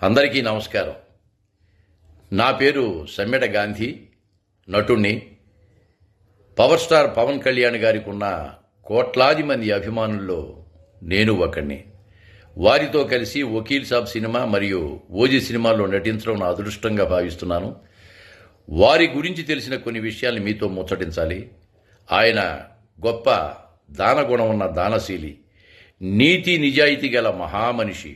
అందరికీ నమస్కారం. నా పేరు సమ్మెట గాంధీ, నటుణ్ణి. పవర్ స్టార్ పవన్ కళ్యాణ్ గారికి ఉన్న కోట్లాది మంది అభిమానుల్లో నేను ఒకణ్ణి. వారితో కలిసి వకీల్ సాబ్ సినిమా మరియు ఓజీ సినిమాల్లో నటించడం నా అదృష్టంగా భావిస్తున్నాను. వారి గురించి తెలిసిన కొన్ని విషయాల్ని మీతో ముచ్చటించాలి. ఆయన గొప్ప దానగుణం ఉన్న దానశీలి, నీతి నిజాయితీ గల మహామనిషి,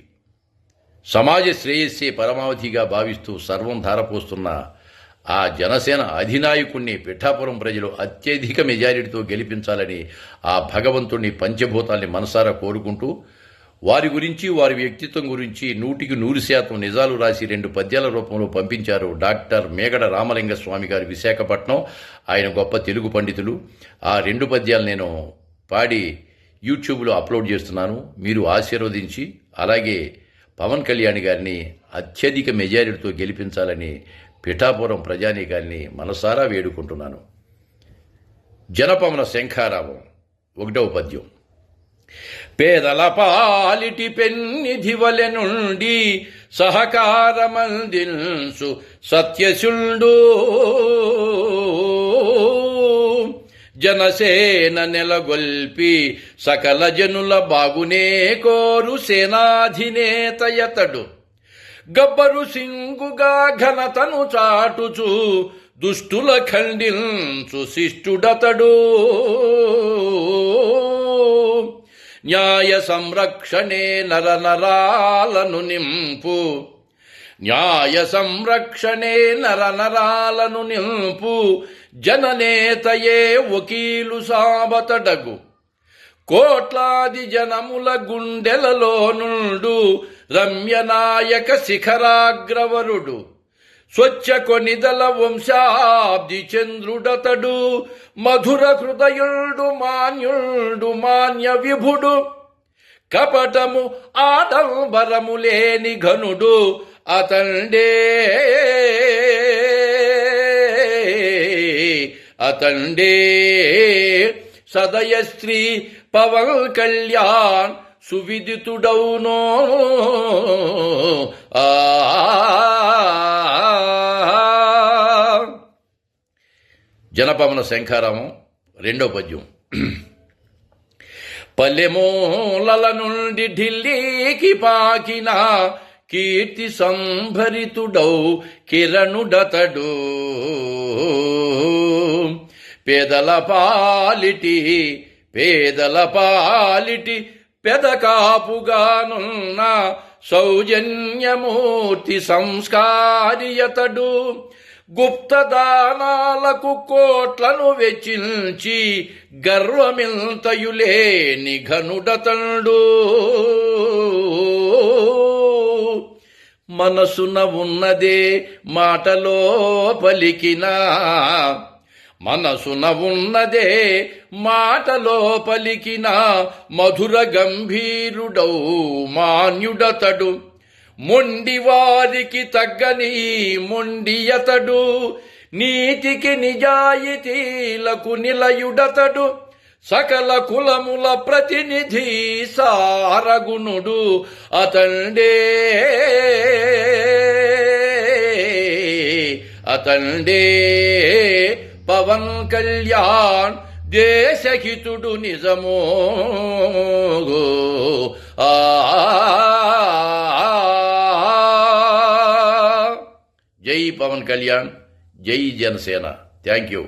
సమాజ శ్రేయస్సే పరమావధిగా భావిస్తూ సర్వం ధారపోస్తున్న ఆ జనసేన అధినాయకుణ్ణి పిఠాపురం ప్రజలు అత్యధిక మెజారిటీతో గెలిపించాలని ఆ భగవంతుణ్ణి పంచభూతాల్ని మనసారా కోరుకుంటూ వారి గురించి, వారి వ్యక్తిత్వం గురించి 100% నిజాలు రాసి 2 పద్యాల రూపంలో పంపించారు డాక్టర్ మేగడ రామలింగ స్వామి గారు, విశాఖపట్నం. ఆయన గొప్ప తెలుగు పండితులు. ఆ 2 పద్యాలు నేను పాడి యూట్యూబ్లో అప్లోడ్ చేస్తున్నాను. మీరు ఆశీర్వదించి అలాగే పవన్ కళ్యాణ్ గారిని అత్యధిక మెజారిటీతో గెలిపించాలని పిఠాపురం ప్రజానీకాన్ని మనసారా వేడుకుంటున్నాను. జనపమన శంఖారావం 1వ పద్యం. పేదల పాలిటి పెన్నిధివలె నుండి సహకారమందించు సత్యశుండు, జనసేన నెలగొల్పి సకల జనుల బాగునే కోరు సేనాధినేతయతడు. గబ్బరు సింగుగా ఘనతను చాటుచు దుష్టుల ఖండించు శిష్టుడతడు. న్యాయ సంరక్షణే నరనరాలను నింపు, న్యాయ సంరక్షణే నరనరాలను నింపు, జననేతయే వకీలు సాబతడగు. కోట్లాది జనముల గుండెలలో నుండు రమ్యనాయక శిఖరాగ్రవరుడు. స్వచ్ఛ కొనిదల వంశాబ్ది చంద్రుడతడు. మధుర హృదయుడు మాన్యుడు మాన్య విభుడు. కపటము ఆడంబరము లేని ఘనుడు అతండే, అతండే సదయశ్రీ పవన్ కళ్యాణ్ సువిదితుడౌనో. జనపమన శంఖారామం 2వ పద్యం. పల్లెమూలల నుండి ఢిల్లీకి పాకిన కీర్తి సంభరితుడౌ కిరణుడతడు. పేదల పాలిటి పెదకాపుగానున్న సౌజన్యమూర్తి సంస్కారియతడు. గుప్తదానాలకు కోట్లను వెచ్చించి గర్వమింతయులేని ఘనుడతడు. మనసున ఉన్నదే మాటలో పలికినా, మనసున ఉన్నదే మాటలో పలికిన మధుర గంభీరుడౌ మాన్యుడతడు. మొండివారికి తగ్గని మొండియతడు. నీతికి నిజాయితీలకు నిలయుడతడు. సకల కులముల ప్రతినిధి సారగుణుడు అతండే, అతండే పవన్ కళ్యాణ్ దేశహితుడు నిజమో. జై పవన్ కళ్యాణ్, జై జనసేన. Thank you.